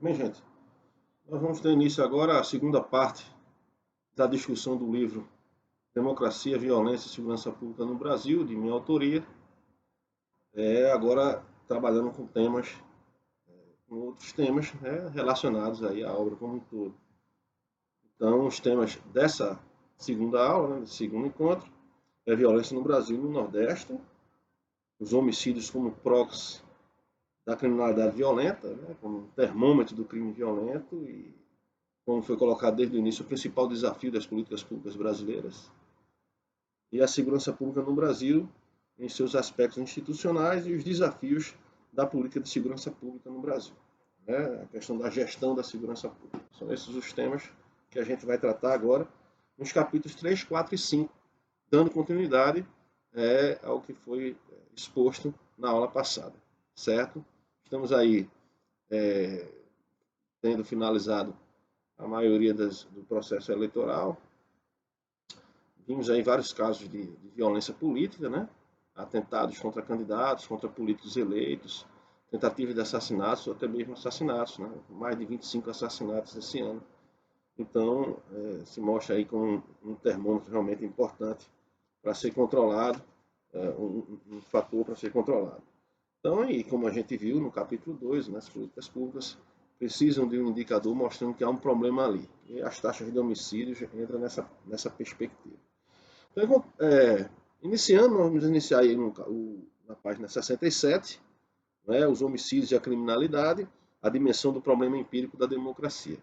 Bem, gente, nós vamos ter início agora a segunda parte da discussão do livro Democracia, Violência e Segurança Pública no Brasil, de minha autoria. Agora trabalhando com outros temas, relacionados aí à obra como um todo. Então, os temas dessa segunda aula, desse segundo encontro, é violência no Brasil e no Nordeste, os homicídios como proxy da criminalidade violenta, como termômetro do crime violento e, como foi colocado desde o início, o principal desafio das políticas públicas brasileiras, e a segurança pública no Brasil em seus aspectos institucionais e os desafios da política de segurança pública no Brasil. A questão da gestão da segurança pública. São esses os temas que a gente vai tratar agora nos capítulos 3, 4 e 5, dando continuidade ao que foi exposto na aula passada, certo? Estamos aí tendo finalizado a maioria do processo eleitoral. Vimos aí vários casos de violência política, atentados contra candidatos, contra políticos eleitos, tentativas de assassinatos ou até mesmo assassinatos, mais de 25 assassinatos esse ano. Então, se mostra aí como um termômetro realmente importante para ser controlado, um fator para ser controlado. Então, e como a gente viu no capítulo 2, as políticas públicas precisam de um indicador mostrando que há um problema ali. E as taxas de homicídios entram nessa perspectiva. Então, iniciando, nós vamos iniciar aí na página 67, os homicídios e a criminalidade, a dimensão do problema empírico da democracia.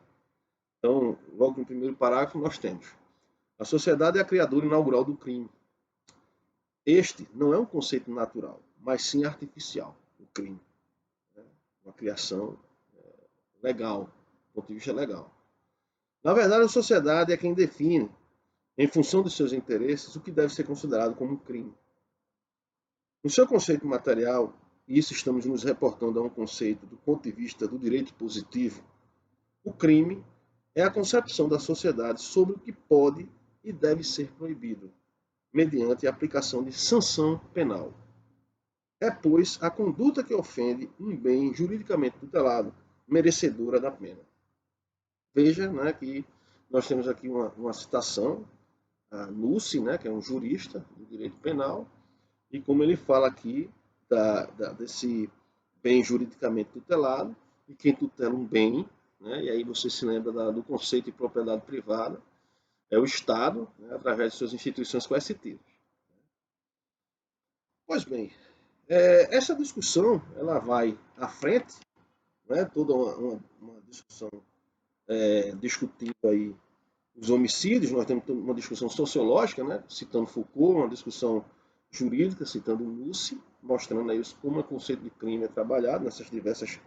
Então, logo no primeiro parágrafo, nós temos: a sociedade é a criadora inaugural do crime. Este não é um conceito natural, mas sim artificial, o crime. Uma criação legal, do ponto de vista legal. Na verdade, a sociedade é quem define, em função dos seus interesses, o que deve ser considerado como um crime. No seu conceito material, e isso estamos nos reportando a um conceito do ponto de vista do direito positivo, o crime é a concepção da sociedade sobre o que pode e deve ser proibido, mediante a aplicação de sanção penal. É, pois, a conduta que ofende um bem juridicamente tutelado, merecedora da pena. Veja que nós temos aqui uma citação, a Nusse, que é um jurista do direito penal, e como ele fala aqui desse bem juridicamente tutelado, e quem tutela um bem, e aí você se lembra do conceito de propriedade privada, é o Estado, através de suas instituições coercitivas. Pois bem, essa discussão ela vai à frente, toda uma discussão discutindo aí os homicídios, nós temos uma discussão sociológica, citando Foucault, uma discussão jurídica, citando Nusse, mostrando aí como o conceito de crime é trabalhado nessas diversas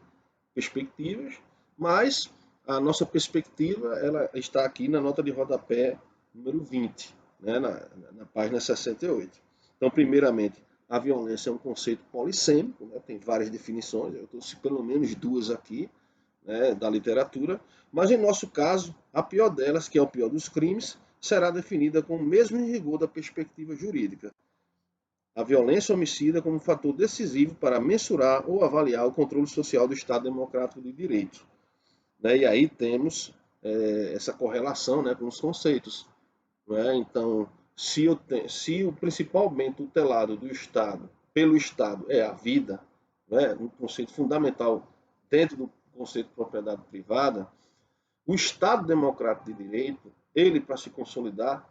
perspectivas, mas a nossa perspectiva ela está aqui na nota de rodapé número 20, na página 68. Então, primeiramente, a violência é um conceito polissêmico, tem várias definições, eu trouxe pelo menos duas aqui, da literatura, mas em nosso caso, a pior delas, que é o pior dos crimes, será definida com o mesmo rigor da perspectiva jurídica. A violência homicida como fator decisivo para mensurar ou avaliar o controle social do Estado Democrático de Direito. E aí temos essa correlação com os conceitos. Então, se o principal bem tutelado do Estado, pelo Estado, é a vida, um conceito fundamental dentro do conceito de propriedade privada, o Estado Democrático de Direito, ele, para se consolidar,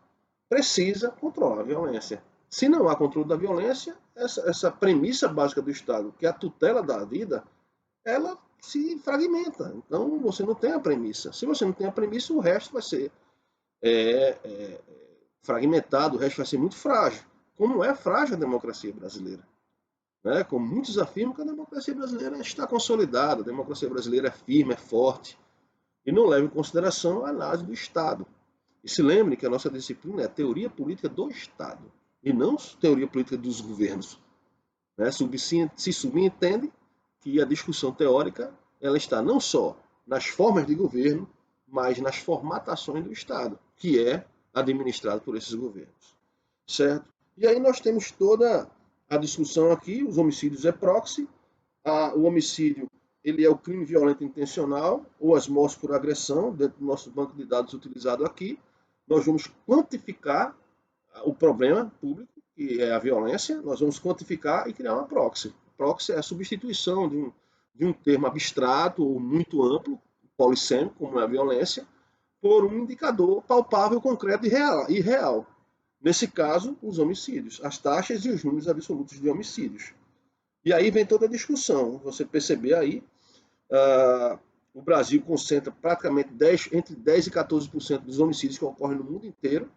precisa controlar a violência. Se não há controle da violência, essa premissa básica do Estado, que é a tutela da vida, ela se fragmenta. Então, você não tem a premissa. Se você não tem a premissa, o resto vai ser fragmentado, o resto vai ser muito frágil. Como é frágil a democracia brasileira. Como muitos afirmam que a democracia brasileira está consolidada, a democracia brasileira é firme, é forte, e não leva em consideração a análise do Estado. E se lembre que a nossa disciplina é a teoria política do Estado, e não teoria política dos governos. Se subentende que a discussão teórica ela está não só nas formas de governo, mas nas formatações do Estado, que é administrado por esses governos. Certo? E aí nós temos toda a discussão aqui, os homicídios é proxy, o homicídio ele é o crime violento intencional ou as mortes por agressão, dentro do nosso banco de dados utilizado aqui. Nós vamos quantificar o problema público, que é a violência, nós vamos quantificar e criar uma proxy. Proxy é a substituição de um termo abstrato ou muito amplo, polissêmico, como é a violência, por um indicador palpável, concreto e real. Nesse caso, os homicídios, as taxas e os números absolutos de homicídios. E aí vem toda a discussão. Você perceber aí, o Brasil concentra praticamente entre 10% e 14% dos homicídios que ocorrem no mundo inteiro.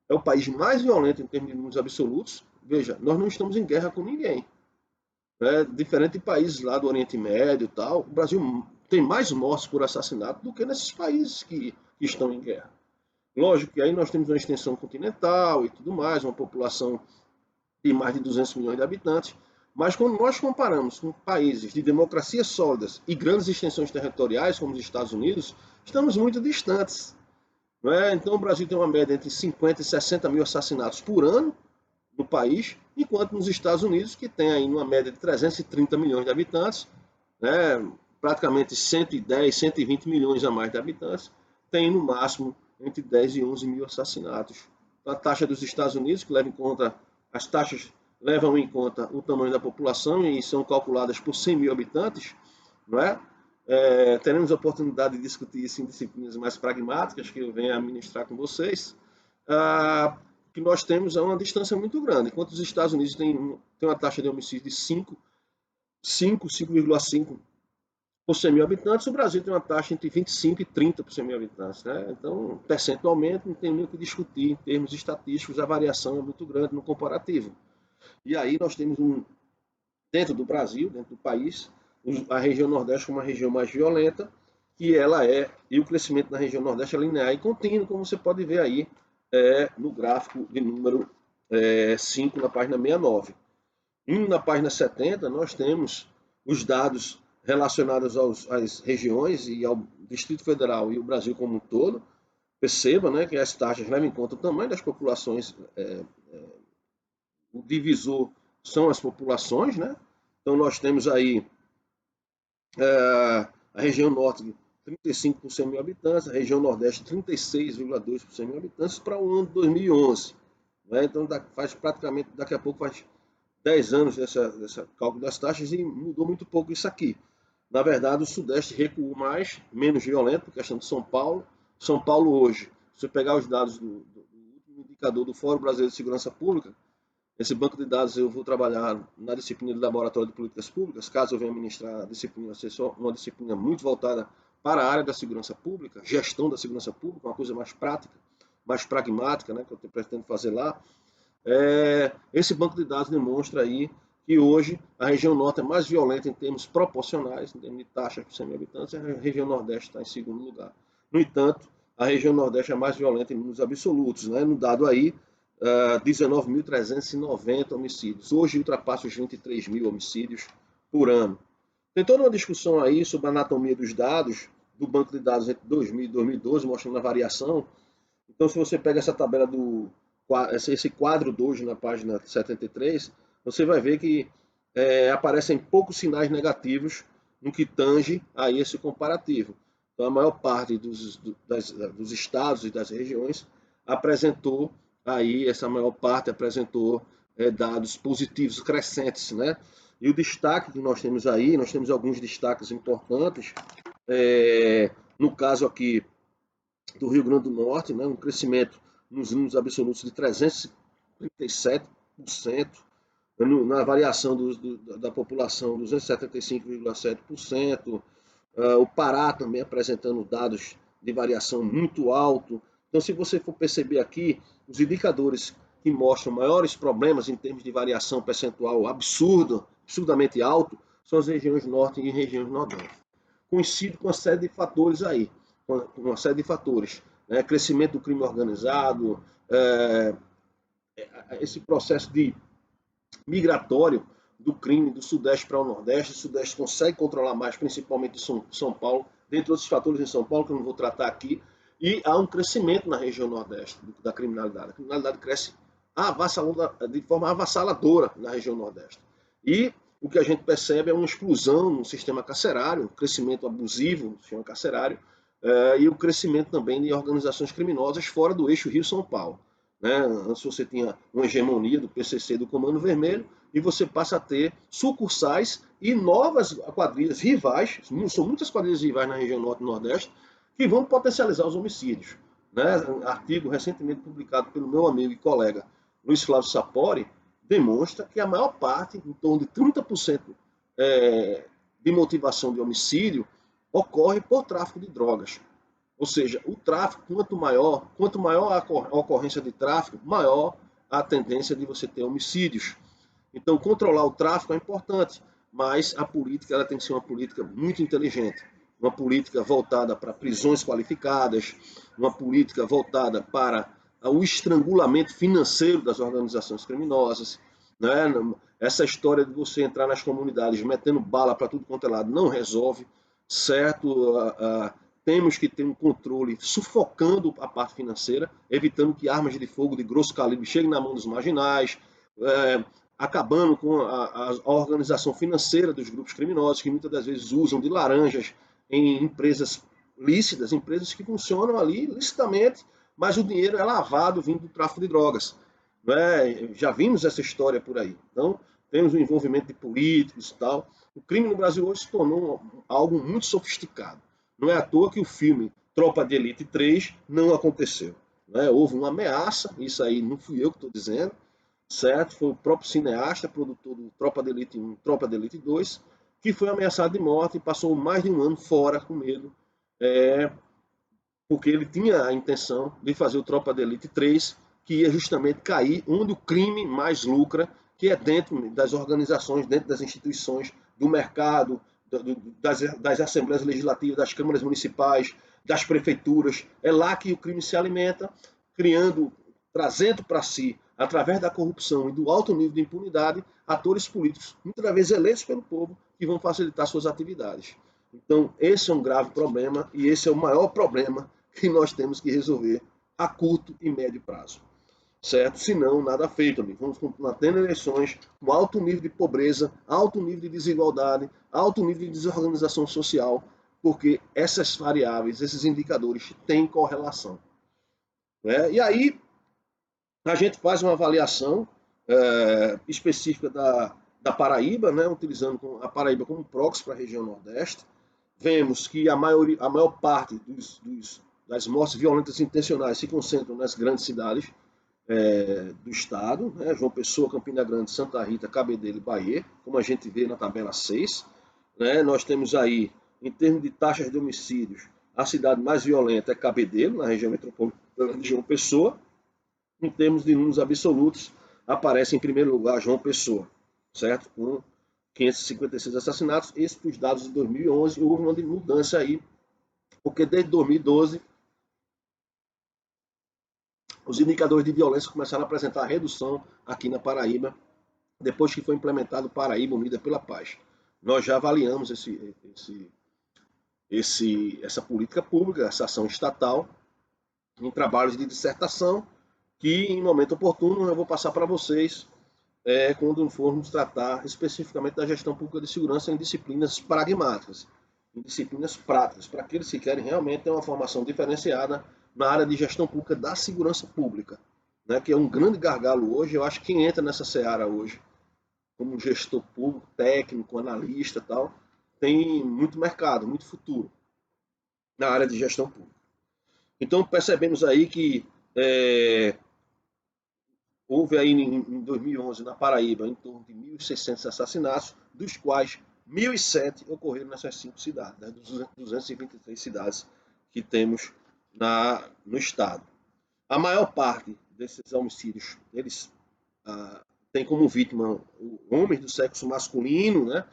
É o país mais violento em termos de números absolutos. Veja, nós não estamos em guerra com ninguém. Né? Diferente de países lá do Oriente Médio e tal, o Brasil tem mais mortes por assassinato do que nesses países que estão em guerra. Lógico que aí nós temos uma extensão continental e tudo mais, uma população de mais de 200 milhões de habitantes, mas quando nós comparamos com países de democracias sólidas e grandes extensões territoriais, como os Estados Unidos, estamos muito distantes. Não é? Então o Brasil tem uma média entre 50 e 60 mil assassinatos por ano no país, enquanto nos Estados Unidos, que tem aí uma média de 330 milhões de habitantes, né, praticamente 110, 120 milhões a mais de habitantes, tem no máximo entre 10 e 11 mil assassinatos. A taxa dos Estados Unidos, que leva em conta, as taxas levam em conta o tamanho da população e são calculadas por 100 mil habitantes, não é? Teremos a oportunidade de discutir isso em disciplinas mais pragmáticas que eu venho a ministrar com vocês. Que nós temos uma distância muito grande. Enquanto os Estados Unidos têm uma taxa de homicídio de 5,5 por 100 mil habitantes, o Brasil tem uma taxa entre 25 e 30 por 100 mil habitantes. Né? Então, percentualmente, não tem nem o que discutir em termos estatísticos, a variação é muito grande no comparativo. E aí nós temos dentro do Brasil, dentro do país, a região Nordeste como uma região mais violenta, e o crescimento na região Nordeste é linear e contínuo, como você pode ver aí no gráfico de número 5, na página 69. Na página 70, nós temos os dados relacionados às regiões e ao Distrito Federal e o Brasil como um todo. Perceba, né, que as taxas levam em conta o tamanho das populações, o divisor são as populações, né? Então nós temos aí a região norte 35 por 100 mil habitantes, a região nordeste 36,2 por 100 mil habitantes para o ano de 2011. Né? Então faz praticamente, daqui a pouco faz 10 anos dessa cálculo das taxas e mudou muito pouco isso aqui. Na verdade, o Sudeste recuou mais, menos violento, questão de São Paulo. São Paulo hoje, se você pegar os dados do último indicador do Fórum Brasileiro de Segurança Pública, esse banco de dados eu vou trabalhar na disciplina de Laboratório de Políticas Públicas, caso eu venha ministrar a disciplina, ser só uma disciplina muito voltada para a área da segurança pública, gestão da segurança pública, uma coisa mais prática, mais pragmática, né, que eu pretendo fazer lá. Esse banco de dados demonstra aí que hoje a região norte é mais violenta em termos proporcionais, em termos de taxa por 100 mil habitantes, e a região nordeste está em segundo lugar. No entanto, a região nordeste é mais violenta em números absolutos, né? No dado aí, 19.390 homicídios. Hoje ultrapassa os 23 mil homicídios por ano. Tem toda uma discussão aí sobre a anatomia dos dados, do banco de dados entre 2000 e 2012, mostrando a variação. Então, se você pega essa tabela esse quadro 2 na página 73, você vai ver que aparecem poucos sinais negativos no que tange a esse comparativo. Então, a maior parte dos estados e das regiões apresentou aí, essa maior parte apresentou dados positivos crescentes, né? E o destaque que nós temos aí, nós temos alguns destaques importantes, no caso aqui do Rio Grande do Norte, né, um crescimento nos números absolutos de 337%, na variação da população 275,7%, o Pará também apresentando dados de variação muito alto. Então, se você for perceber aqui, os indicadores que mostram maiores problemas em termos de variação percentual absurdamente alto, são as regiões norte e regiões nordeste. Coincide com uma série de fatores aí, né? Crescimento do crime organizado, esse processo de migratório do crime do Sudeste para o Nordeste. O Sudeste consegue controlar mais, principalmente São Paulo, dentre outros fatores em São Paulo, que eu não vou tratar aqui, e há um crescimento na região Nordeste da criminalidade. A criminalidade cresce de forma avassaladora na região Nordeste. E o que a gente percebe é uma explosão no sistema carcerário, um crescimento abusivo no sistema carcerário, e o crescimento também de organizações criminosas fora do eixo Rio-São Paulo. Né? Antes você tinha uma hegemonia do PCC, do Comando Vermelho, e você passa a ter sucursais e novas quadrilhas rivais, são muitas quadrilhas rivais na região Norte e Nordeste, que vão potencializar os homicídios. Né? Artigo recentemente publicado pelo meu amigo e colega Luiz Flávio Sapori demonstra que a maior parte, em torno de 30% de motivação de homicídio, ocorre por tráfico de drogas. Ou seja, o tráfico, quanto maior a ocorrência de tráfico, maior a tendência de você ter homicídios. Então, controlar o tráfico é importante, mas a política ela tem que ser uma política muito inteligente. Uma política voltada para prisões qualificadas, uma política voltada para o estrangulamento financeiro das organizações criminosas. Né? Essa história de você entrar nas comunidades metendo bala para tudo quanto é lado não resolve, certo? Temos que ter um controle sufocando a parte financeira, evitando que armas de fogo de grosso calibre cheguem na mão dos marginais, acabando com a organização financeira dos grupos criminosos, que muitas das vezes usam de laranjas em empresas lícitas, empresas que funcionam ali licitamente, mas o dinheiro é lavado vindo do tráfico de drogas. Né? Já vimos essa história por aí. Então, temos o envolvimento de políticos e tal. O crime no Brasil hoje se tornou algo muito sofisticado. Não é à toa que o filme Tropa de Elite 3 não aconteceu. Né? Houve uma ameaça, isso aí não fui eu que estou dizendo, certo? Foi o próprio cineasta, produtor do Tropa de Elite 1, Tropa de Elite 2, que foi ameaçado de morte e passou mais de um ano fora com medo, porque ele tinha a intenção de fazer o Tropa de Elite 3, que ia justamente cair onde o crime mais lucra, que é dentro das organizações, dentro das instituições, do mercado, das assembleias legislativas, das câmaras municipais, das prefeituras. É lá que o crime se alimenta, trazendo para si, através da corrupção e do alto nível de impunidade, atores políticos, muitas vezes eleitos pelo povo, que vão facilitar suas atividades. Então, esse é um grave problema e esse é o maior problema que nós temos que resolver a curto e médio prazo. Certo? Se não, nada feito, amigo. Vamos continuar tendo eleições com alto nível de pobreza, alto nível de desigualdade, alto nível de desorganização social, porque essas variáveis, esses indicadores têm correlação. Né? E aí, a gente faz uma avaliação específica da Paraíba, né? Utilizando a Paraíba como proxy para a região Nordeste. Vemos que a maior parte das mortes violentas intencionais se concentram nas grandes cidades do estado, né? João Pessoa, Campina Grande, Santa Rita, Cabedelo e Bahia, como a gente vê na tabela 6. Né? Nós temos aí, em termos de taxas de homicídios, a cidade mais violenta é Cabedelo, na região metropolitana de João Pessoa. Em termos de números absolutos, aparece em primeiro lugar João Pessoa, certo? Com 556 assassinatos. Esses os dados de 2011, houve uma mudança aí, porque desde 2012 os indicadores de violência começaram a apresentar redução aqui na Paraíba, depois que foi implementado Paraíba Unida pela Paz. Nós já avaliamos essa política pública, essa ação estatal, em trabalhos de dissertação, que em momento oportuno eu vou passar para vocês quando formos tratar especificamente da gestão pública de segurança em disciplinas pragmáticas, em disciplinas práticas, para aqueles que querem realmente ter uma formação diferenciada na área de gestão pública da segurança pública, né, que é um grande gargalo hoje. Eu acho que quem entra nessa seara hoje, como gestor público, técnico, analista e tal, tem muito mercado, muito futuro na área de gestão pública. Então percebemos aí que houve aí em 2011 na Paraíba em torno de 1.600 assassinatos, dos quais 1.007 ocorreram nessas 5 cidades, né, dos 223 cidades que temos no estado. A maior parte desses homicídios, eles têm como vítima homens do sexo masculino, né,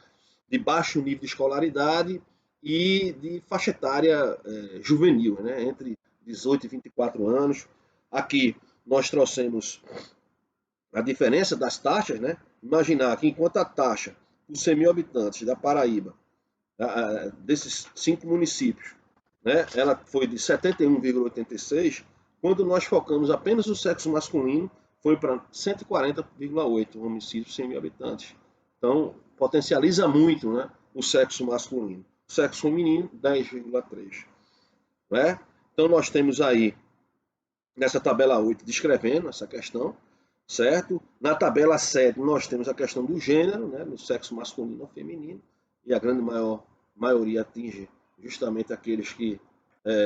de baixo nível de escolaridade e de faixa etária juvenil, né, entre 18 e 24 anos. Aqui nós trouxemos a diferença das taxas, né? Imaginar que enquanto a taxa por 100 mil habitantes da Paraíba, desses 5 municípios, né, ela foi de 71,86, quando nós focamos apenas no sexo masculino, foi para 140,8 homicídios por 100 mil habitantes. Então, potencializa muito, né, o sexo masculino. O sexo feminino, 10,3. Né? Então, nós temos aí, nessa tabela 8, descrevendo essa questão, certo? Na tabela 7, nós temos a questão do gênero, né, no sexo masculino ou feminino, e a grande maioria atinge justamente aqueles que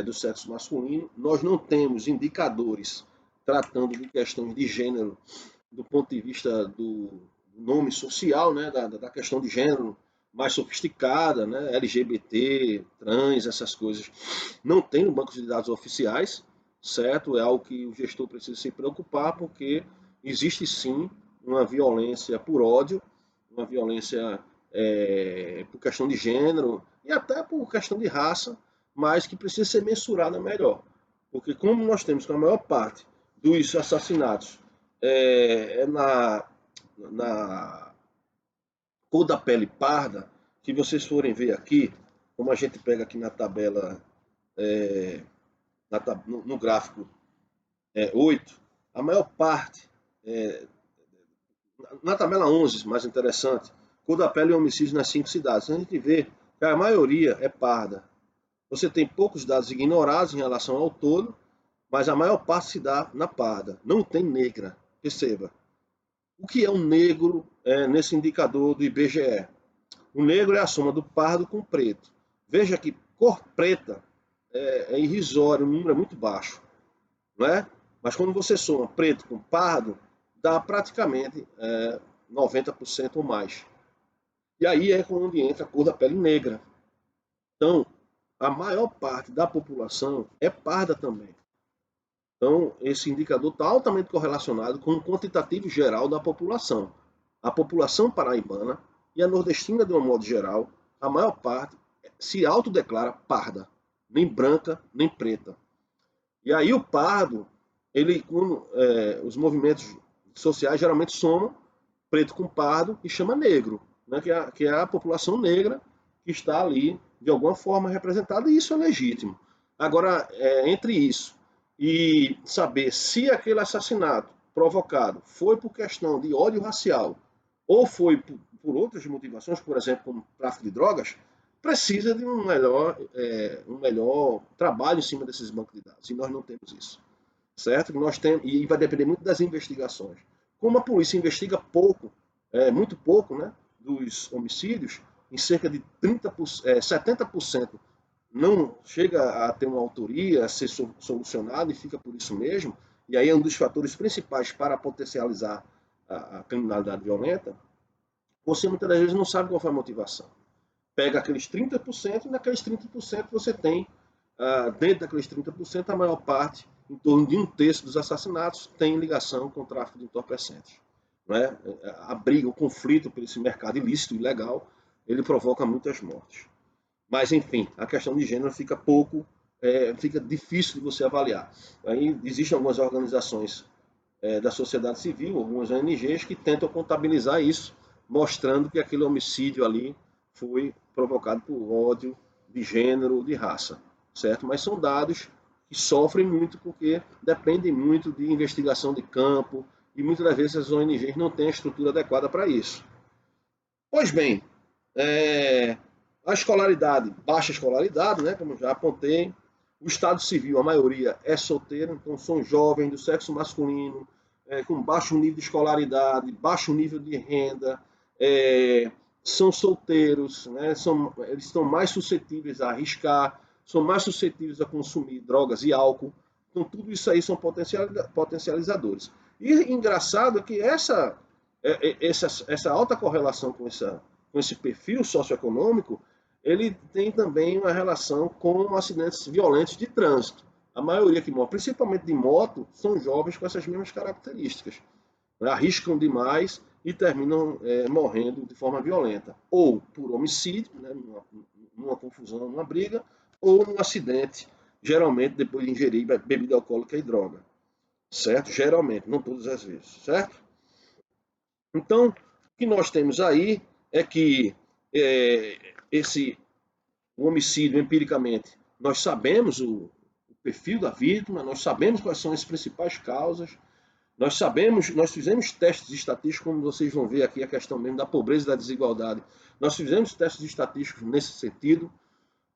do sexo masculino. Nós não temos indicadores tratando de questões de gênero do ponto de vista do nome social, né, da questão de gênero mais sofisticada, né, LGBT, trans, essas coisas. Não tem no banco de dados oficiais, certo? É algo que o gestor precisa se preocupar, porque existe sim uma violência por ódio, uma violência por questão de gênero e até por questão de raça, mas que precisa ser mensurada melhor. Porque como nós temos que a maior parte dos assassinatos na cor da pele parda, que vocês forem ver aqui, como a gente pega aqui na tabela, no gráfico 8, a maior parte, na tabela 11, mais interessante, cor da pele e homicídios nas 5 cidades. A gente vê que a maioria é parda. Você tem poucos dados ignorados em relação ao todo, mas a maior parte se dá na parda. Não tem negra. Perceba. O que é um negro nesse indicador do IBGE? O negro é a soma do pardo com o preto. Veja que cor preta é irrisório, o número é muito baixo. Não é? Mas quando você soma preto com pardo, dá praticamente 90% ou mais. E aí é onde entra a cor da pele negra. Então, a maior parte da população é parda também. Então, esse indicador está altamente correlacionado com o quantitativo geral da população. A população paraibana e a nordestina, de um modo geral, a maior parte se autodeclara parda, nem branca, nem preta. E aí o pardo, ele, os movimentos sociais geralmente somam preto com pardo e chama negro, né, que é a população negra que está ali, de alguma forma, representada, e isso é legítimo. Agora, entre isso e saber se aquele assassinato provocado foi por questão de ódio racial ou foi por outras motivações, por exemplo, como tráfico de drogas, precisa de um melhor trabalho em cima desses bancos de dados, e nós não temos isso, certo? Nós temos, e vai depender muito das investigações. Como a polícia investiga pouco, muito pouco, né, dos homicídios, em cerca de 70% não chega a ter uma autoria, a ser solucionado e fica por isso mesmo, e aí é um dos fatores principais para potencializar a criminalidade violenta. Você muitas das vezes não sabe qual foi a motivação. Pega aqueles 30% e naqueles 30% você tem, dentro daqueles 30%, a maior parte, em torno de 1/3 dos assassinatos, tem ligação com o tráfico de entorpecentes. Não é? A briga, o conflito por esse mercado ilícito, ilegal, ele provoca muitas mortes. Mas, enfim, a questão de gênero fica fica difícil de você avaliar. Aí existem algumas organizações da sociedade civil, algumas ONGs, que tentam contabilizar isso, mostrando que aquele homicídio ali foi provocado por ódio de gênero, de raça, certo? Mas são dados que sofrem muito porque dependem muito de investigação de campo e muitas das vezes as ONGs não têm a estrutura adequada para isso. Pois bem, a escolaridade, baixa escolaridade, né, como já apontei, o estado civil, a maioria é solteiro, então são jovens do sexo masculino, com baixo nível de escolaridade, baixo nível de renda, são solteiros, né, eles estão mais suscetíveis a arriscar, são mais suscetíveis a consumir drogas e álcool. Então, tudo isso aí são potencializadores. E engraçado é que essa alta correlação com esse perfil socioeconômico, ele tem também uma relação com acidentes violentos de trânsito. A maioria que morre, principalmente de moto, são jovens com essas mesmas características. Arriscam demais e terminam morrendo de forma violenta. Ou por homicídio, né, numa confusão, numa briga, ou num acidente, geralmente depois de ingerir bebida alcoólica e droga. Certo? Geralmente, não todas as vezes. Certo? Então, o que nós temos aí é que o homicídio, empiricamente, nós sabemos o perfil da vítima, nós sabemos quais são as principais causas, Nós sabemos, nós fizemos testes estatísticos, como vocês vão ver aqui, a questão mesmo da pobreza e da desigualdade. Nós fizemos testes estatísticos nesse sentido.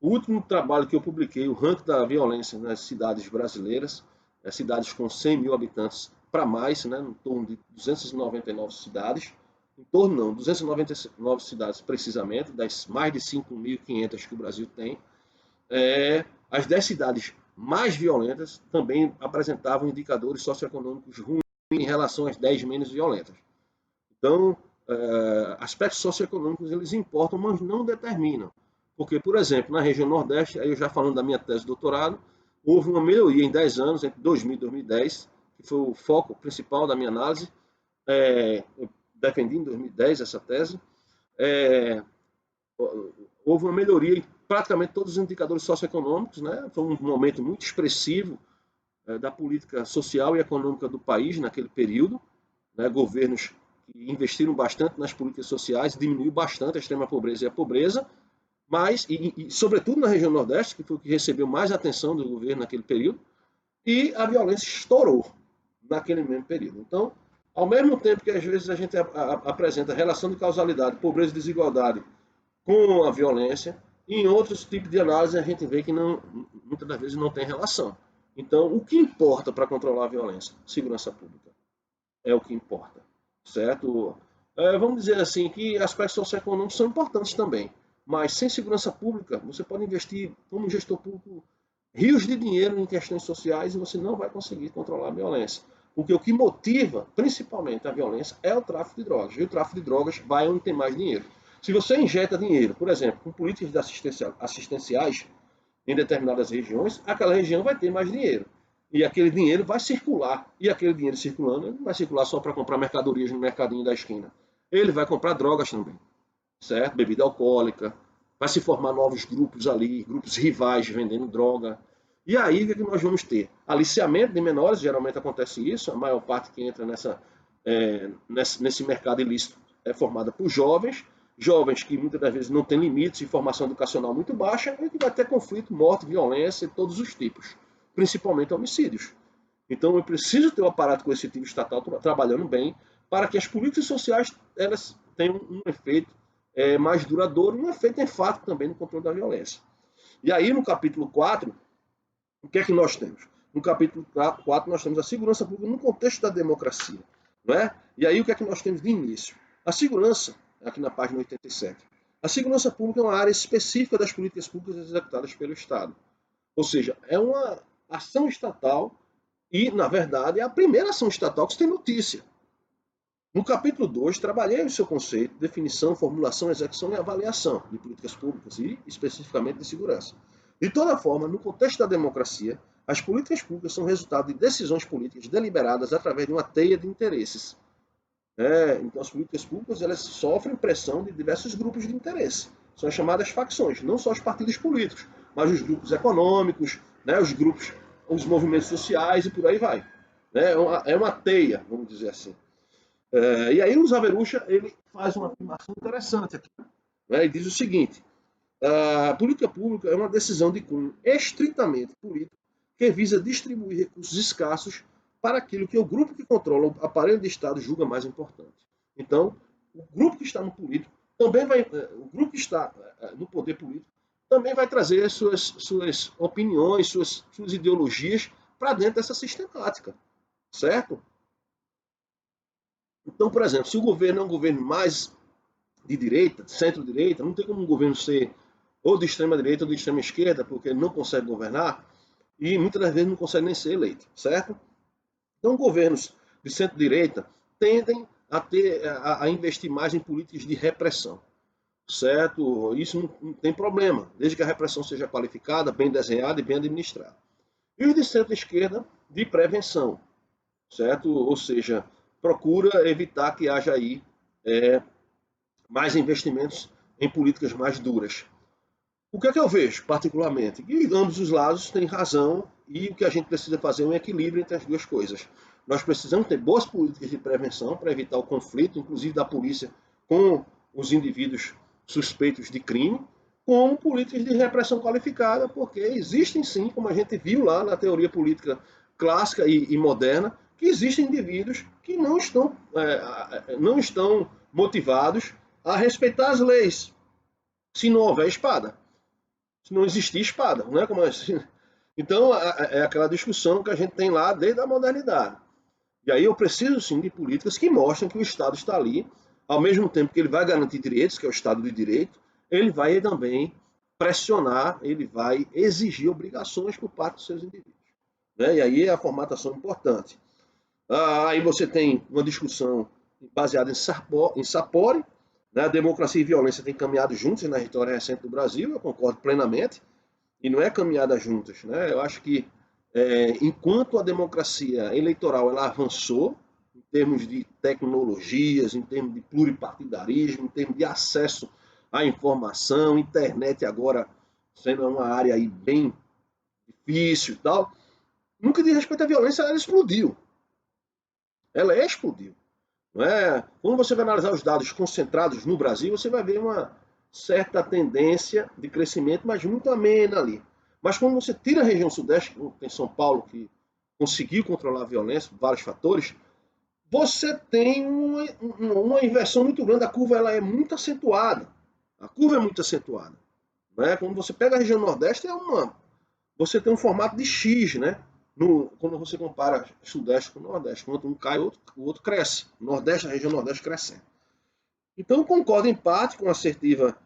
O último trabalho que eu publiquei, o ranking da violência nas cidades brasileiras, cidades com 100 mil habitantes para mais, né, em torno de 299 cidades, em torno não, 299 cidades precisamente, das mais de 5.500 que o Brasil tem, as 10 cidades mais violentas também apresentavam indicadores socioeconômicos ruins em relação às 10 menos violentas. Então, aspectos socioeconômicos eles importam, mas não determinam. Porque, por exemplo, na região Nordeste, aí eu já falando da minha tese de doutorado, houve uma melhoria em 10 anos, entre 2000 e 2010, que foi o foco principal da minha análise. Eu defendi em 2010 essa tese. Houve uma melhoria em praticamente todos os indicadores socioeconômicos, né? Foi um momento muito expressivo da política social e econômica do país naquele período, né? Governos que investiram bastante nas políticas sociais, diminuiu bastante a extrema pobreza e a pobreza, mas, sobretudo na região Nordeste, que foi o que recebeu mais atenção do governo naquele período, e a violência estourou naquele mesmo período. Então, ao mesmo tempo que às vezes a gente apresenta relação de causalidade, pobreza e desigualdade com a violência, em outros tipos de análise a gente vê que não, muitas das vezes não tem relação. Então, o que importa para controlar a violência? Segurança pública. É o que importa, certo? Vamos dizer assim que aspectos socioeconômicos são importantes também, mas sem segurança pública, você pode investir como gestor público rios de dinheiro em questões sociais e você não vai conseguir controlar a violência. Porque o que motiva, principalmente, a violência é o tráfico de drogas. E o tráfico de drogas vai onde tem mais dinheiro. Se você injeta dinheiro, por exemplo, com políticas assistenciais em determinadas regiões, aquela região vai ter mais dinheiro. E aquele dinheiro vai circular. E aquele dinheiro circulando, ele não vai circular só para comprar mercadorias no mercadinho da esquina. Ele vai comprar drogas também, certo? Bebida alcoólica. Vai se formar novos grupos ali, grupos rivais vendendo droga. E aí, o que nós vamos ter? Aliciamento de menores, geralmente acontece isso, a maior parte que entra nesse mercado ilícito é formada por jovens, jovens que muitas das vezes não têm limites de formação educacional muito baixa, e que vai ter conflito, morte, violência de todos os tipos, principalmente homicídios. Então, eu preciso ter um aparato coercitivo estatal trabalhando bem para que as políticas sociais elas tenham um efeito mais duradouro, um efeito enfático também no controle da violência. E aí, no capítulo 4, o que é que nós temos? No capítulo 4, nós temos a segurança pública no contexto da democracia. Não é? E aí, o que é que nós temos de início? A segurança, aqui na página 87. A segurança pública é uma área específica das políticas públicas executadas pelo Estado. Ou seja, é uma ação estatal e, na verdade, é a primeira ação estatal que se tem notícia. No capítulo 2, trabalhei o seu conceito, definição, formulação, execução e avaliação de políticas públicas e, especificamente, de segurança. De toda forma, no contexto da democracia, as políticas públicas são resultado de decisões políticas deliberadas através de uma teia de interesses. Então, as políticas públicas elas sofrem pressão de diversos grupos de interesse. São as chamadas facções, não só os partidos políticos, mas os grupos econômicos, né, os movimentos sociais e por aí vai. É uma teia, vamos dizer assim. E aí o Zaverucha ele faz uma afirmação interessante aqui. Ele diz o seguinte: a política pública é uma decisão de cunho estritamente político que visa distribuir recursos escassos para aquilo que o grupo que controla o aparelho de Estado julga mais importante. Então, o grupo que está no político também vai, o grupo que está no poder político também vai trazer suas opiniões, suas ideologias para dentro dessa sistemática, certo? Então, por exemplo, se o governo é um governo mais de direita, centro-direita, não tem como um governo ser ou de extrema-direita ou de extrema-esquerda, porque ele não consegue governar e muitas das vezes não consegue nem ser eleito, certo? Então, governos de centro-direita tendem a investir mais em políticas de repressão, certo? Isso não tem problema, desde que a repressão seja qualificada, bem desenhada e bem administrada. E os de centro-esquerda, de prevenção, certo? Ou seja, procura evitar que haja aí mais investimentos em políticas mais duras. O que é que eu vejo, particularmente? Que ambos os lados têm razão e o que a gente precisa fazer é um equilíbrio entre as duas coisas. Nós precisamos ter boas políticas de prevenção para evitar o conflito, inclusive da polícia com os indivíduos suspeitos de crime, como políticas de repressão qualificada, porque existem sim, como a gente viu lá na teoria política clássica e moderna, que existem indivíduos que não estão motivados a respeitar as leis, se não houver espada, se não existir espada, não é como assim? Então é aquela discussão que a gente tem lá desde a modernidade. E aí eu preciso sim de políticas que mostrem que o Estado está ali, ao mesmo tempo que ele vai garantir direitos, que é o Estado de Direito, ele vai também pressionar, ele vai exigir obrigações por parte dos seus indivíduos. Né? E aí é a formatação importante. Aí você tem uma discussão baseada em Sapori, né? Democracia e violência têm caminhado juntos na história recente do Brasil, eu concordo plenamente, e não é caminhada juntas. Né? Eu acho que enquanto a democracia eleitoral ela avançou, em termos de tecnologias, em termos de pluripartidarismo, em termos de acesso à informação, internet agora sendo uma área aí bem difícil e tal, nunca diz respeito à violência, ela explodiu. Ela explodiu. Não é? Quando você vai analisar os dados concentrados no Brasil, você vai ver uma certa tendência de crescimento, mas muito amena ali. Mas quando você tira a região sudeste, como tem São Paulo, que conseguiu controlar a violência por vários fatores, você tem uma inversão muito grande. A curva ela é muito acentuada. A curva é muito acentuada. Né? Quando você pega a região nordeste, você tem um formato de X, né? Quando você compara Sudeste com Nordeste, quando um cai, o outro cresce. Nordeste, a região Nordeste crescendo. Então, eu concordo em parte com a assertiva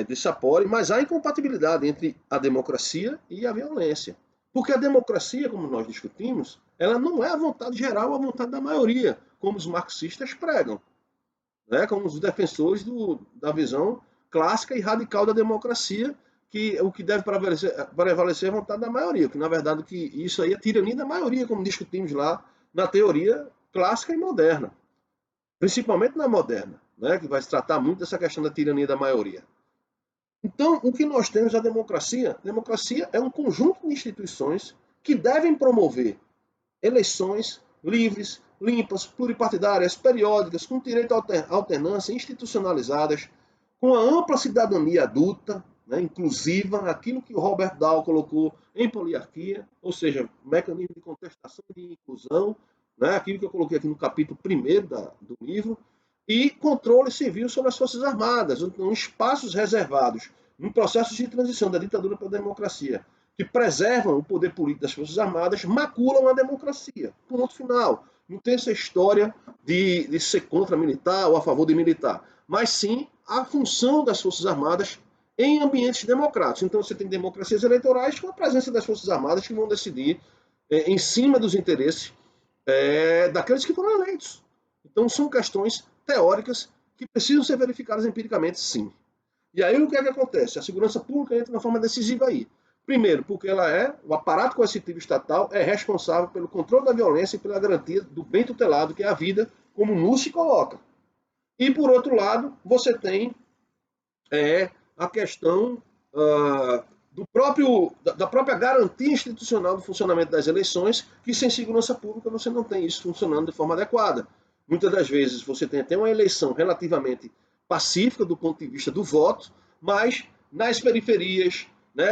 de Sapori, mas há incompatibilidade entre a democracia e a violência. Porque a democracia, como nós discutimos, ela não é a vontade geral, a vontade da maioria, como os marxistas pregam, né? Como os defensores da visão clássica e radical da democracia, que o que deve prevalecer é a vontade da maioria, que na verdade que isso aí é tirania da maioria, como discutimos lá na teoria clássica e moderna, principalmente na moderna, né, que vai se tratar muito dessa questão da tirania da maioria. Então, o que nós temos é a democracia. Democracia é um conjunto de instituições que devem promover eleições livres, limpas, pluripartidárias, periódicas, com direito à alternância, institucionalizadas, com a ampla cidadania adulta, né, inclusiva, aquilo que o Robert Dahl colocou em poliarquia, ou seja, mecanismo de contestação e de inclusão, né, aquilo que eu coloquei aqui no capítulo 1º do livro, e controle civil sobre as Forças Armadas, então, espaços reservados no processo de transição da ditadura para a democracia, que preservam o poder político das Forças Armadas, maculam a democracia. Ponto final. Não tem essa história de ser contra militar ou a favor de militar, mas sim a função das Forças Armadas em ambientes democráticos. Então você tem democracias eleitorais com a presença das Forças Armadas que vão decidir em cima dos interesses daqueles que foram eleitos. Então são questões teóricas que precisam ser verificadas empiricamente, sim. E aí o que é que acontece? A segurança pública entra de uma forma decisiva aí. Primeiro, porque o aparato coercitivo estatal é responsável pelo controle da violência e pela garantia do bem tutelado, que é a vida, como Núcio coloca. E, por outro lado, você tem a questão da própria garantia institucional do funcionamento das eleições, que sem segurança pública você não tem isso funcionando de forma adequada. Muitas das vezes você tem até uma eleição relativamente pacífica do ponto de vista do voto, mas nas periferias, né,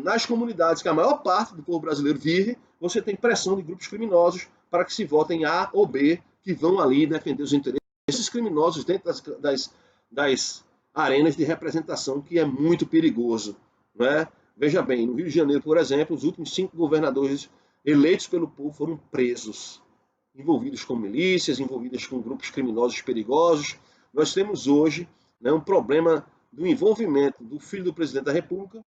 nas comunidades que a maior parte do povo brasileiro vive, você tem pressão de grupos criminosos para que se votem A ou B, que vão ali defender os interesses desses criminosos dentro das arenas de representação, que é muito perigoso. Né? Veja bem, no Rio de Janeiro, por exemplo, os últimos 5 governadores eleitos pelo povo foram presos, envolvidos com milícias, envolvidos com grupos criminosos perigosos. Nós temos hoje, né, um problema do envolvimento do filho do presidente da República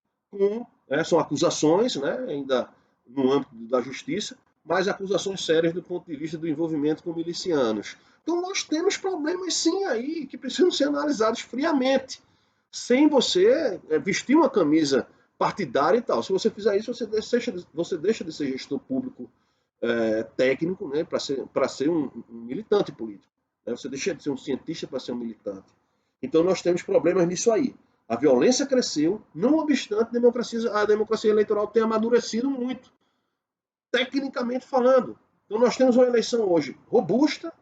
são acusações, né, ainda no âmbito da justiça, mas acusações sérias do ponto de vista do envolvimento com milicianos. Então nós temos problemas sim aí que precisam ser analisados friamente, sem você vestir uma camisa partidária e tal. Se você fizer isso, você deixa de ser gestor público técnico, né, para ser um militante político. Né? Você deixa de ser um cientista para ser um militante. Então nós temos problemas nisso aí. A violência cresceu, não obstante a democracia eleitoral ter amadurecido muito, tecnicamente falando. Então nós temos uma eleição hoje robusta,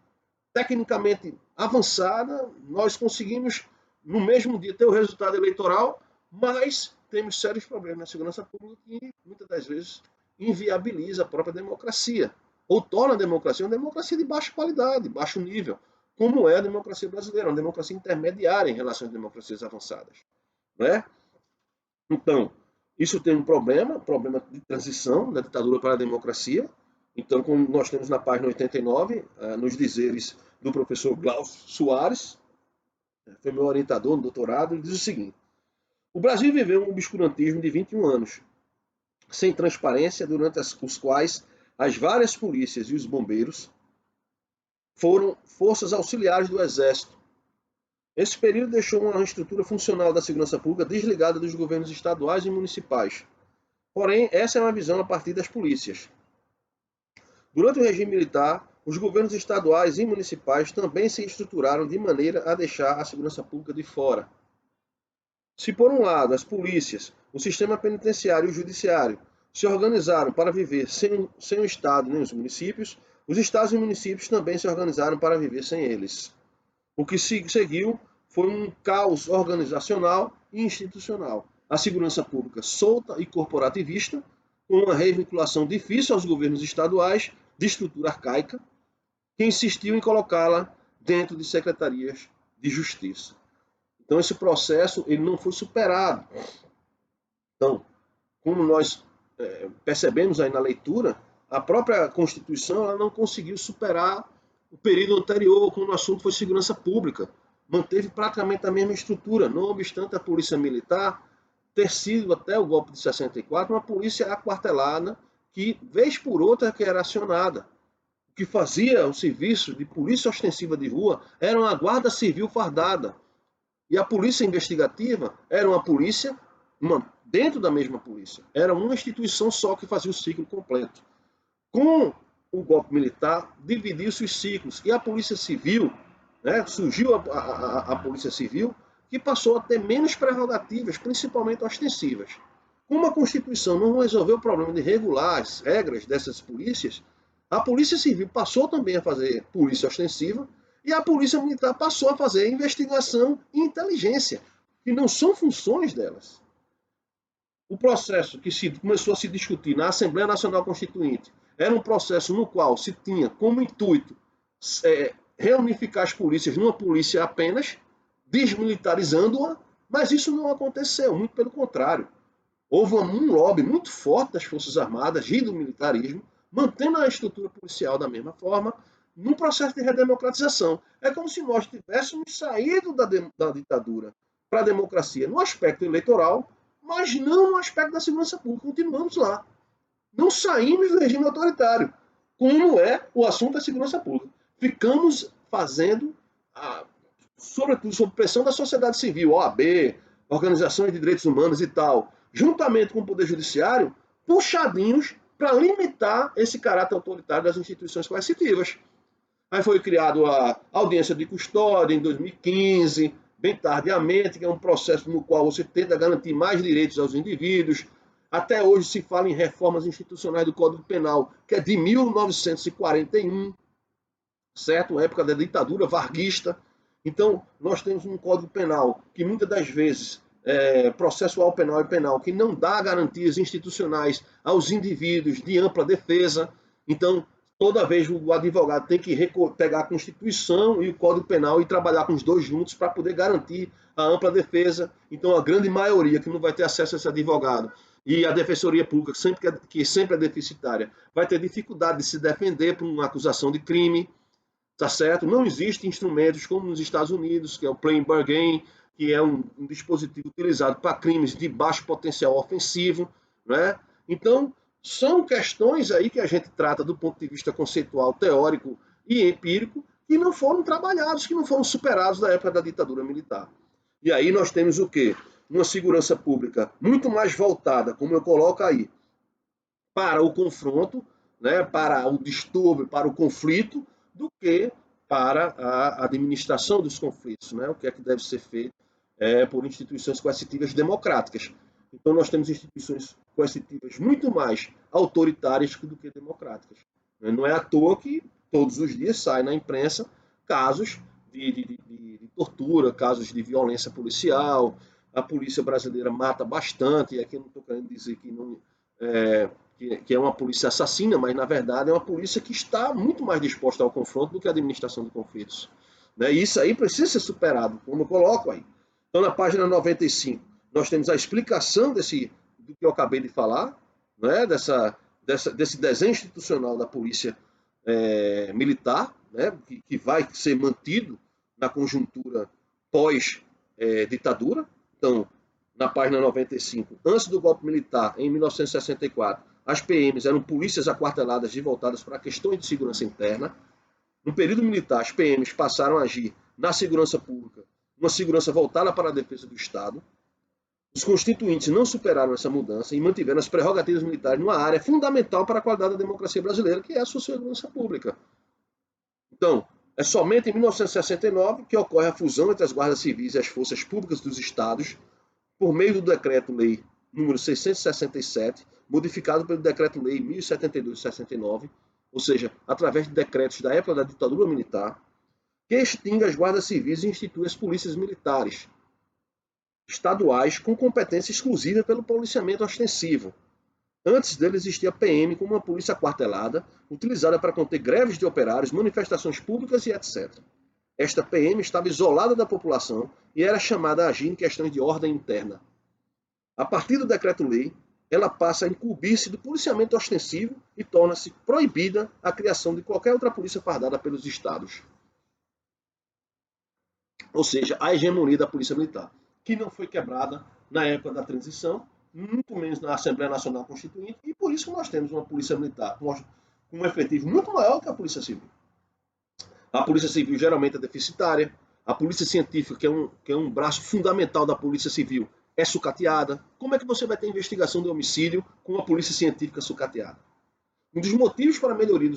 tecnicamente avançada, nós conseguimos no mesmo dia ter o resultado eleitoral, mas temos sérios problemas na segurança pública que muitas das vezes inviabiliza a própria democracia. ou torna a democracia uma democracia de baixa qualidade, baixo nível, como é a democracia brasileira, uma democracia intermediária em relação às democracias avançadas. Né? Então, isso tem um problema de transição da ditadura para a democracia. Então, como nós temos na página 89, nos dizeres do professor Glaucio Soares, foi meu orientador no doutorado, ele diz o seguinte: o Brasil viveu um obscurantismo de 21 anos, sem transparência, durante os quais as várias polícias e os bombeiros foram forças auxiliares do Exército. Esse período deixou uma estrutura funcional da segurança pública desligada dos governos estaduais e municipais. Porém, essa é uma visão a partir das polícias. Durante o regime militar, os governos estaduais e municipais também se estruturaram de maneira a deixar a segurança pública de fora. Se, por um lado, as polícias, o sistema penitenciário e o judiciário se organizaram para viver sem o Estado nem os municípios, os estados e municípios também se organizaram para viver sem eles. O que seguiu foi um caos organizacional e institucional. A segurança pública solta e corporativista, com uma revinculação difícil aos governos estaduais, de estrutura arcaica, que insistiu em colocá-la dentro de secretarias de justiça. Então, esse processo ele não foi superado. Então, como nós percebemos aí na leitura, a própria Constituição ela não conseguiu superar o período anterior, quando o assunto foi segurança pública. Manteve praticamente a mesma estrutura, não obstante a polícia militar ter sido, até o golpe de 64, uma polícia aquartelada que, vez por outra, que era acionada. O que fazia o serviço de polícia ostensiva de rua era uma guarda civil fardada. E a polícia investigativa era uma polícia dentro da mesma polícia. Era uma instituição só que fazia o ciclo completo. Com o golpe militar, dividiu-se os ciclos. E a Polícia Civil, né, surgiu a Polícia Civil, que passou a ter menos prerrogativas, principalmente ostensivas. Como a Constituição não resolveu o problema de regular as regras dessas polícias, a Polícia Civil passou também a fazer polícia ostensiva e a Polícia Militar passou a fazer investigação e inteligência, que não são funções delas. O processo que começou a se discutir na Assembleia Nacional Constituinte era um processo no qual se tinha como intuito reunificar as polícias numa polícia apenas, desmilitarizando-a, mas isso não aconteceu, muito pelo contrário. Houve um lobby muito forte das Forças Armadas e do militarismo, mantendo a estrutura policial da mesma forma, num processo de redemocratização. É como se nós tivéssemos saído da ditadura para a democracia no aspecto eleitoral, mas não no aspecto da segurança pública. Continuamos lá. Não saímos do regime autoritário, como é o assunto da segurança pública. Ficamos fazendo, sobretudo sob pressão da sociedade civil, OAB, organizações de direitos humanos e tal, juntamente com o Poder Judiciário, puxadinhos para limitar esse caráter autoritário das instituições coercitivas. Aí foi criado a audiência de custódia em 2015, bem tardiamente, que é um processo no qual você tenta garantir mais direitos aos indivíduos. Até hoje se fala em reformas institucionais do Código Penal, que é de 1941, certo? Época da ditadura varguista. Então, nós temos um Código Penal que muitas das vezes, processual penal e penal, que não dá garantias institucionais aos indivíduos de ampla defesa. Então, toda vez o advogado tem que pegar a Constituição e o Código Penal e trabalhar com os dois juntos para poder garantir a ampla defesa. Então, a grande maioria que não vai ter acesso a esse advogado e a Defensoria Pública, que sempre é deficitária, vai ter dificuldade de se defender por uma acusação de crime, tá certo? Não existem instrumentos como nos Estados Unidos, que é o plain bargain, que é um dispositivo utilizado para crimes de baixo potencial ofensivo, né? Então, são questões aí que a gente trata do ponto de vista conceitual, teórico e empírico, que não foram trabalhados, que não foram superados da época da ditadura militar. E aí nós temos o quê? Uma segurança pública muito mais voltada, como eu coloco aí, para o confronto, né, para o distúrbio, para o conflito, do que para a administração dos conflitos, né? O que é que deve ser feito por instituições coercitivas democráticas. Então nós temos instituições coercitivas muito mais autoritárias do que democráticas. Não é à toa que todos os dias saem na imprensa casos de tortura, casos de violência policial. A polícia brasileira mata bastante, e aqui eu não estou querendo dizer que que é uma polícia assassina, mas na verdade é uma polícia que está muito mais disposta ao confronto do que a administração de conflitos. Né? E isso aí precisa ser superado, como eu coloco aí. Então, na página 95, nós temos a explicação do que eu acabei de falar, né? Desse desenho institucional da polícia militar, né? Que vai ser mantido na conjuntura pós-ditadura. Então, na página 95, antes do golpe militar, em 1964, as PMs eram polícias aquarteladas e voltadas para questões de segurança interna. No período militar, as PMs passaram a agir na segurança pública, uma segurança voltada para a defesa do Estado. Os constituintes não superaram essa mudança e mantiveram as prerrogativas militares numa área fundamental para a qualidade da democracia brasileira, que é a sua segurança pública. Então, é somente em 1969 que ocorre a fusão entre as guardas civis e as forças públicas dos estados, por meio do Decreto-Lei número 667, modificado pelo Decreto-Lei 1072 de 69, ou seja, através de decretos da época da ditadura militar, que extingue as guardas civis e institui as polícias militares estaduais com competência exclusiva pelo policiamento ostensivo. Antes dele existia a PM como uma polícia aquartelada, utilizada para conter greves de operários, manifestações públicas e etc. Esta PM estava isolada da população e era chamada a agir em questões de ordem interna. A partir do decreto-lei, ela passa a incumbir-se do policiamento ostensivo e torna-se proibida a criação de qualquer outra polícia fardada pelos estados. Ou seja, a hegemonia da polícia militar, que não foi quebrada na época da transição, muito menos na Assembleia Nacional Constituinte, e por isso nós temos uma polícia militar com um efetivo muito maior que a polícia civil. A polícia civil geralmente é deficitária, a polícia científica, que é um braço fundamental da polícia civil, é sucateada. Como é que você vai ter investigação de homicídio com a polícia científica sucateada? Um dos motivos para a melhoria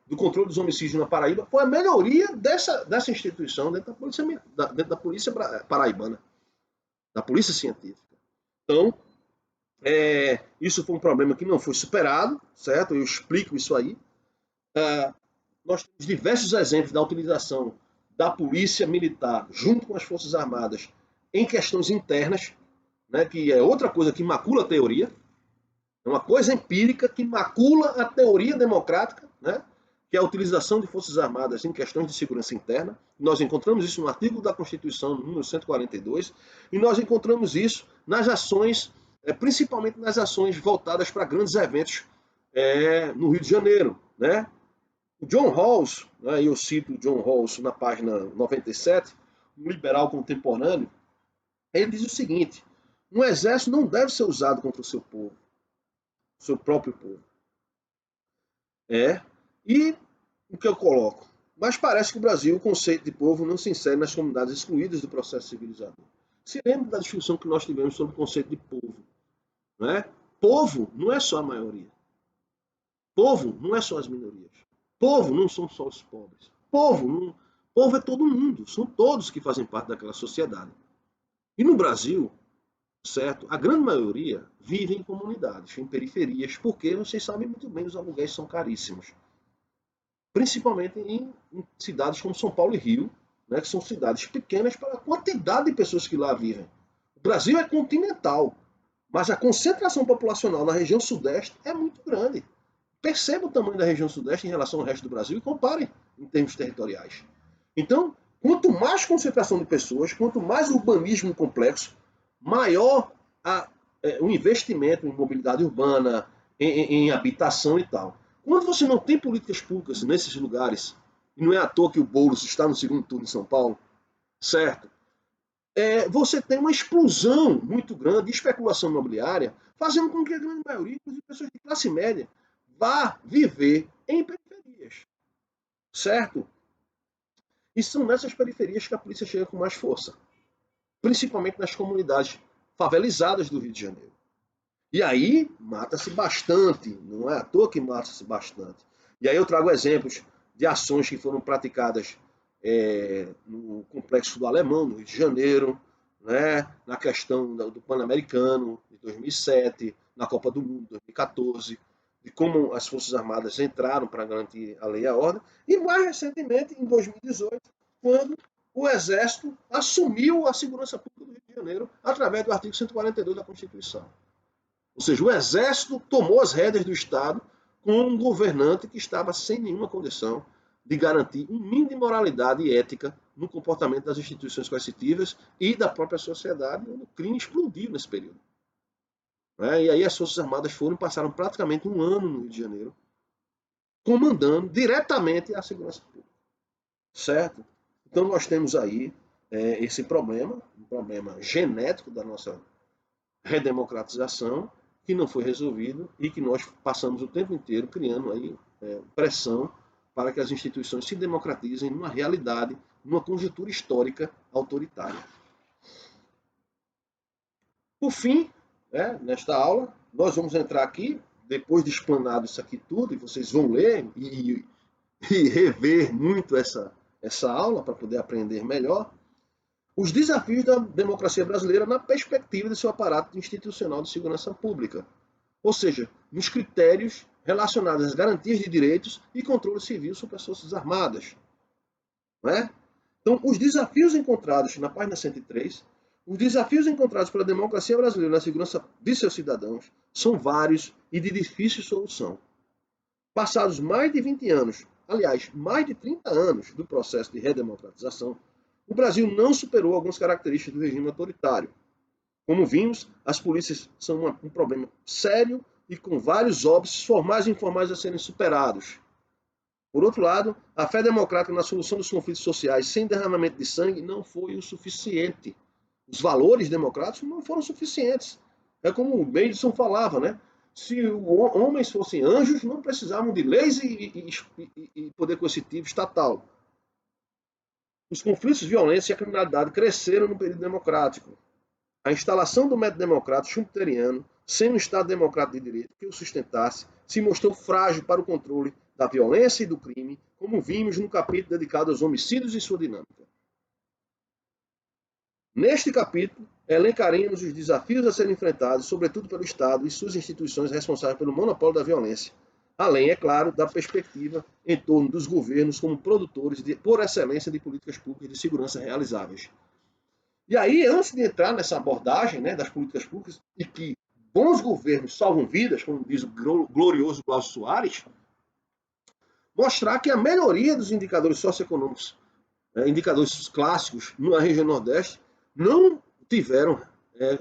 do controle dos homicídios na Paraíba foi a melhoria dessa instituição dentro da polícia paraibana, da polícia científica. Então, isso foi um problema que não foi superado, certo? Eu explico isso aí. Nós temos diversos exemplos da utilização da polícia militar junto com as Forças Armadas em questões internas, né, que é outra coisa que macula a teoria, é uma coisa empírica que macula a teoria democrática, né, que é a utilização de Forças Armadas em questões de segurança interna. Nós encontramos isso no artigo da Constituição, número 142, e nós encontramos isso nas ações, principalmente nas ações voltadas para grandes eventos no Rio de Janeiro, né? O John Rawls, né, eu cito o John Rawls na página 97, um liberal contemporâneo, ele diz o seguinte: um exército não deve ser usado contra o seu povo, o seu próprio povo. E o que eu coloco? Mas parece que o Brasil, o conceito de povo, não se insere nas comunidades excluídas do processo civilizador. Se lembra da discussão que nós tivemos sobre o conceito de povo. Não é? Povo não é só a maioria. Povo não é só as minorias. Povo não são só os pobres. Povo é todo mundo. São todos que fazem parte daquela sociedade. E no Brasil, certo, a grande maioria vive em comunidades, em periferias, porque vocês sabem muito bem, os aluguéis são caríssimos. Principalmente em cidades como São Paulo e Rio, né, que são cidades pequenas para a quantidade de pessoas que lá vivem. O Brasil é continental, mas a concentração populacional na região sudeste é muito grande. Perceba o tamanho da região sudeste em relação ao resto do Brasil e comparem em termos territoriais. Então, quanto mais concentração de pessoas, quanto mais urbanismo complexo, maior o investimento em mobilidade urbana, em habitação e tal. Quando você não tem políticas públicas nesses lugares, e não é à toa que o Boulos está no segundo turno em São Paulo, certo? Você tem uma explosão muito grande de especulação imobiliária, fazendo com que a grande maioria, inclusive pessoas de classe média, vá viver em periferias, certo? E são nessas periferias que a polícia chega com mais força, principalmente nas comunidades favelizadas do Rio de Janeiro. E aí mata-se bastante, não é à toa que mata-se bastante. E aí eu trago exemplos de ações que foram praticadas no Complexo do Alemão, no Rio de Janeiro, né, na questão do Pan-Americano de 2007, na Copa do Mundo de 2014, de como as Forças Armadas entraram para garantir a lei e a ordem, e mais recentemente, em 2018, quando o Exército assumiu a segurança pública do Rio de Janeiro através do artigo 142 da Constituição. Ou seja, o Exército tomou as rédeas do Estado com um governante que estava sem nenhuma condição de garantir um mínimo de moralidade e ética no comportamento das instituições coercitivas e da própria sociedade, onde o crime explodiu nesse período. E aí as Forças Armadas passaram praticamente um ano no Rio de Janeiro, comandando diretamente a segurança pública. Certo? Então nós temos aí esse problema, um problema genético da nossa redemocratização, que não foi resolvido e que nós passamos o tempo inteiro criando aí pressão para que as instituições se democratizem numa realidade, numa conjuntura histórica autoritária. Por fim, nesta aula, nós vamos entrar aqui, depois de explanado isso aqui tudo, e vocês vão ler e rever muito essa aula para poder aprender melhor, os desafios da democracia brasileira na perspectiva de seu aparato institucional de segurança pública, ou seja, nos critérios relacionados às garantias de direitos e controle civil sobre as Forças Armadas. Não é? Então, os desafios encontrados na página 103, os desafios encontrados pela democracia brasileira na segurança de seus cidadãos são vários e de difícil solução. Passados mais de 20 anos, aliás, mais de 30 anos do processo de redemocratização, o Brasil não superou algumas características do regime autoritário. Como vimos, as polícias são um problema sério e com vários óbitos formais e informais a serem superados. Por outro lado, a fé democrática na solução dos conflitos sociais sem derramamento de sangue não foi o suficiente. Os valores democráticos não foram suficientes. É como o Madison falava, né? Se homens fossem anjos, não precisavam de leis e poder coercitivo estatal. Os conflitos, violência e a criminalidade cresceram no período democrático. A instalação do método democrático schumpeteriano, sem um Estado democrático de direito que o sustentasse, se mostrou frágil para o controle da violência e do crime, como vimos no capítulo dedicado aos homicídios e sua dinâmica. Neste capítulo, elencaremos os desafios a serem enfrentados, sobretudo pelo Estado e suas instituições responsáveis pelo monopólio da violência, além, é claro, da perspectiva em torno dos governos como produtores, por excelência, de políticas públicas de segurança realizáveis. E aí, antes de entrar nessa abordagem das políticas públicas, e que bons governos salvam vidas, como diz o glorioso Glaucio Soares, mostrar que a melhoria dos indicadores socioeconômicos, indicadores clássicos na região Nordeste, não tiveram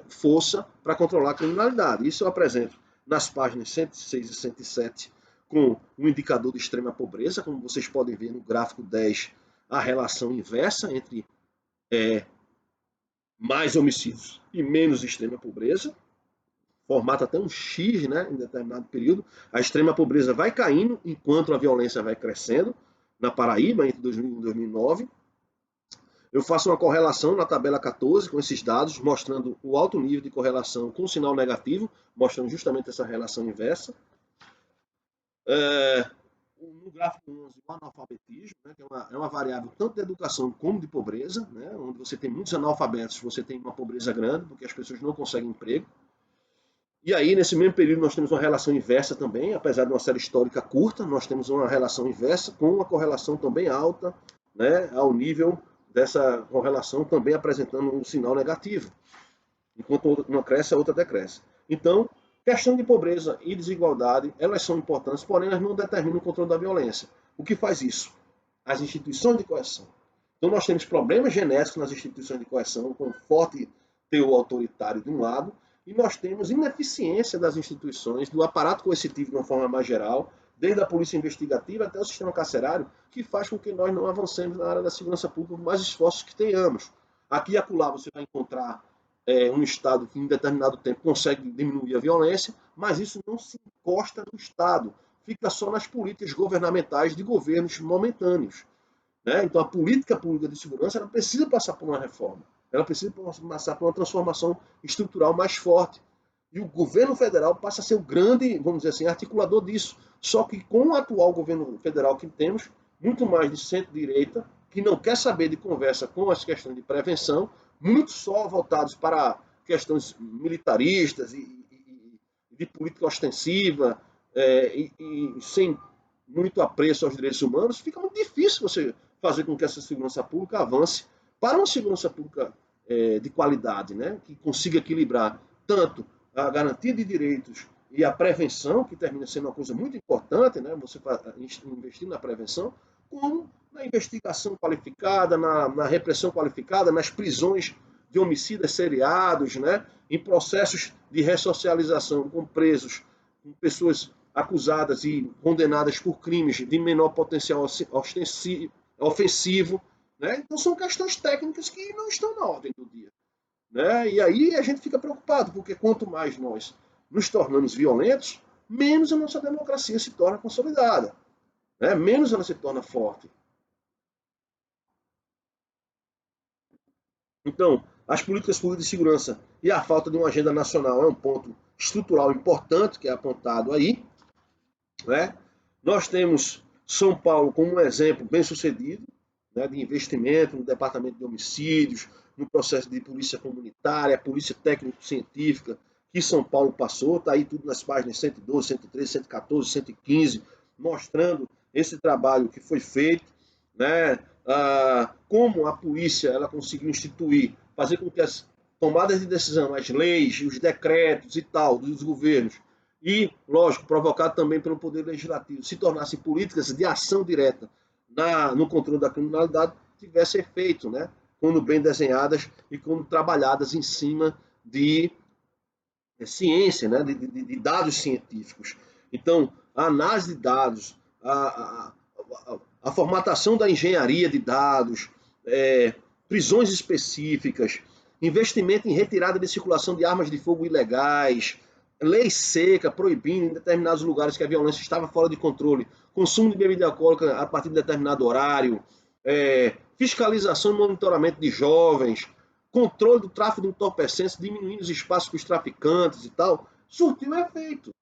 força para controlar a criminalidade. Isso eu apresento nas páginas 106 e 107, com o indicador de extrema pobreza, como vocês podem ver no gráfico 10, a relação inversa entre mais homicídios e menos extrema pobreza, formata até um X, em determinado período. A extrema pobreza vai caindo enquanto a violência vai crescendo, na Paraíba, entre 2001 e 2009. Eu faço uma correlação na tabela 14 com esses dados, mostrando o alto nível de correlação com sinal negativo, mostrando justamente essa relação inversa. No gráfico 11, o analfabetismo, que é uma variável tanto de educação como de pobreza, onde você tem muitos analfabetos, você tem uma pobreza grande, porque as pessoas não conseguem emprego. E aí, nesse mesmo período, nós temos uma relação inversa também, apesar de uma série histórica curta, nós temos uma relação inversa com uma correlação também alta, ao nível dessa correlação também apresentando um sinal negativo. Enquanto uma cresce, a outra decresce. Então, questão de pobreza e desigualdade, elas são importantes, porém elas não determinam o controle da violência. O que faz isso? As instituições de coerção. Então nós temos problemas genéticos nas instituições de coerção, com forte teor autoritário de um lado, e nós temos ineficiência das instituições, do aparato coercitivo de uma forma mais geral, desde a polícia investigativa até o sistema carcerário, que faz com que nós não avancemos na área da segurança pública por mais esforços que tenhamos. Aqui e acolá você vai encontrar um Estado que em determinado tempo consegue diminuir a violência, mas isso não se encosta no Estado, fica só nas políticas governamentais de governos momentâneos. Então a política pública de segurança ela precisa passar por uma reforma, ela precisa passar por uma transformação estrutural mais forte. E o governo federal passa a ser o grande, vamos dizer assim, articulador disso. Só que com o atual governo federal que temos, muito mais de centro-direita, que não quer saber de conversa com as questões de prevenção, muito só voltados para questões militaristas e de política ostensiva, e sem muito apreço aos direitos humanos, fica muito difícil você fazer com que essa segurança pública avance para uma segurança pública de qualidade, que consiga equilibrar tanto a garantia de direitos e a prevenção, que termina sendo uma coisa muito importante, né? Você investir na prevenção, como na investigação qualificada, na repressão qualificada, nas prisões de homicidas seriados, né? Em processos de ressocialização com presos, com pessoas acusadas e condenadas por crimes de menor potencial ofensivo. Né? Então são questões técnicas que não estão na ordem do dia. Né? E aí a gente fica preocupado, porque quanto mais nós nos tornamos violentos, menos a nossa democracia se torna consolidada, né? Menos ela se torna forte. Então, as políticas públicas de segurança e a falta de uma agenda nacional é um ponto estrutural importante que é apontado aí. Né? Nós temos São Paulo como um exemplo bem sucedido, né, de investimento no departamento de homicídios, no processo de polícia comunitária, polícia técnico-científica, que São Paulo passou, está aí tudo nas páginas 112, 113, 114, 115, mostrando esse trabalho que foi feito, né, como a polícia ela conseguiu instituir, fazer com que as tomadas de decisão, as leis, os decretos e tal, dos governos, e, lógico, provocado também pelo Poder Legislativo, se tornassem políticas de ação direta no controle da criminalidade, tivesse efeito, né? Quando bem desenhadas e quando trabalhadas em cima de ciência, né? de dados científicos. Então, a análise de dados, a formatação da engenharia de dados, prisões específicas, investimento em retirada de circulação de armas de fogo ilegais, lei seca proibindo em determinados lugares que a violência estava fora de controle, consumo de bebida alcoólica a partir de determinado horário, fiscalização e monitoramento de jovens, controle do tráfico de entorpecentes, diminuindo os espaços para os traficantes e tal, surtiu efeito,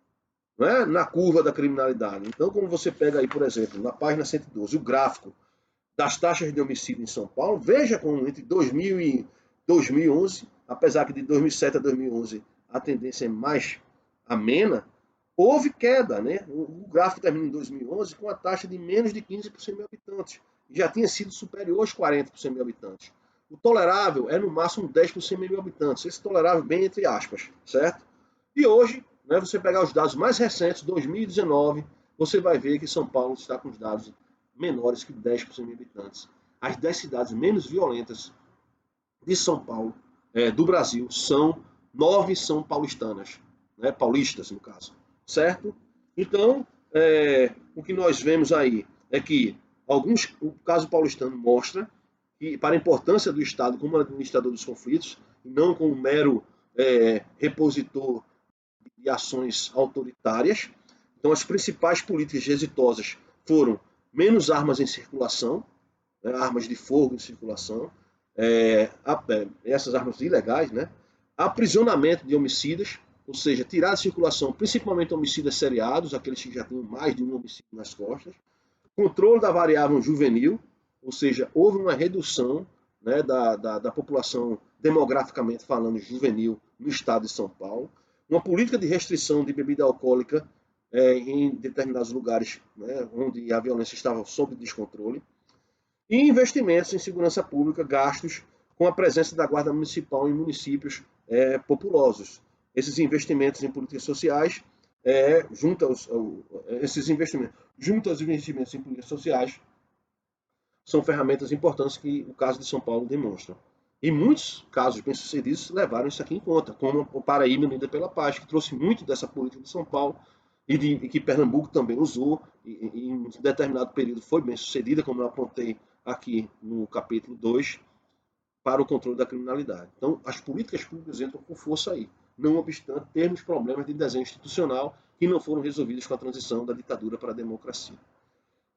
né, na curva da criminalidade. Então, como você pega aí, por exemplo, na página 112, o gráfico das taxas de homicídio em São Paulo, veja como entre 2000 e 2011, apesar que de 2007 a 2011 a tendência é mais amena, houve queda, né? O gráfico termina em 2011 com a taxa de menos de 15 por 100 mil habitantes. Já tinha sido superior aos 40 por 100 mil habitantes. O tolerável é no máximo 10 por 100 mil habitantes. Esse tolerável bem entre aspas, certo? E hoje, né, você pegar os dados mais recentes, 2019, você vai ver que São Paulo está com os dados menores que 10 por 100 mil habitantes. As 10 cidades menos violentas de São Paulo, do Brasil, são 9 são paulistanas, né, paulistas no caso, certo? Então, o que nós vemos aí é que o caso paulistano mostra que, para a importância do Estado como administrador dos conflitos, e não como mero repositor de ações autoritárias. Então, as principais políticas exitosas foram menos armas em circulação, né, armas de fogo em circulação, essas armas ilegais, né, aprisionamento de homicidas, ou seja, tirar de circulação principalmente homicidas seriados, aqueles que já tinham mais de um homicídio nas costas, controle da variável juvenil, ou seja, houve uma redução, né, da população demograficamente falando juvenil no estado de São Paulo, uma política de restrição de bebida alcoólica em determinados lugares, né, onde a violência estava sob descontrole, e investimentos em segurança pública, gastos com a presença da Guarda Municipal em municípios populosos. Esses investimentos em políticas sociais, junto aos investimentos em políticas sociais, são ferramentas importantes que o caso de São Paulo demonstra. E muitos casos bem-sucedidos levaram isso aqui em conta, como o Paraíba Unida pela Paz, que trouxe muito dessa política de São Paulo e que Pernambuco também usou, e em um determinado período foi bem-sucedida, como eu apontei aqui no capítulo 2, para o controle da criminalidade. Então, as políticas públicas entram com força aí, não obstante termos problemas de desenho institucional que não foram resolvidos com a transição da ditadura para a democracia.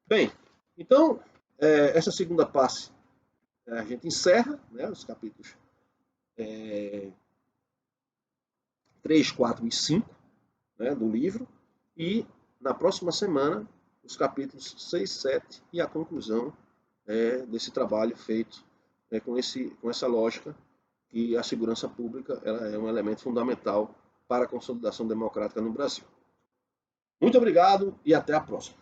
Bem, então, essa segunda parte a gente encerra, né, os capítulos 3, 4 e 5, né, do livro, e na próxima semana os capítulos 6, 7 e a conclusão desse trabalho feito com essa lógica que a segurança pública ela é um elemento fundamental para a consolidação democrática no Brasil. Muito obrigado e até a próxima.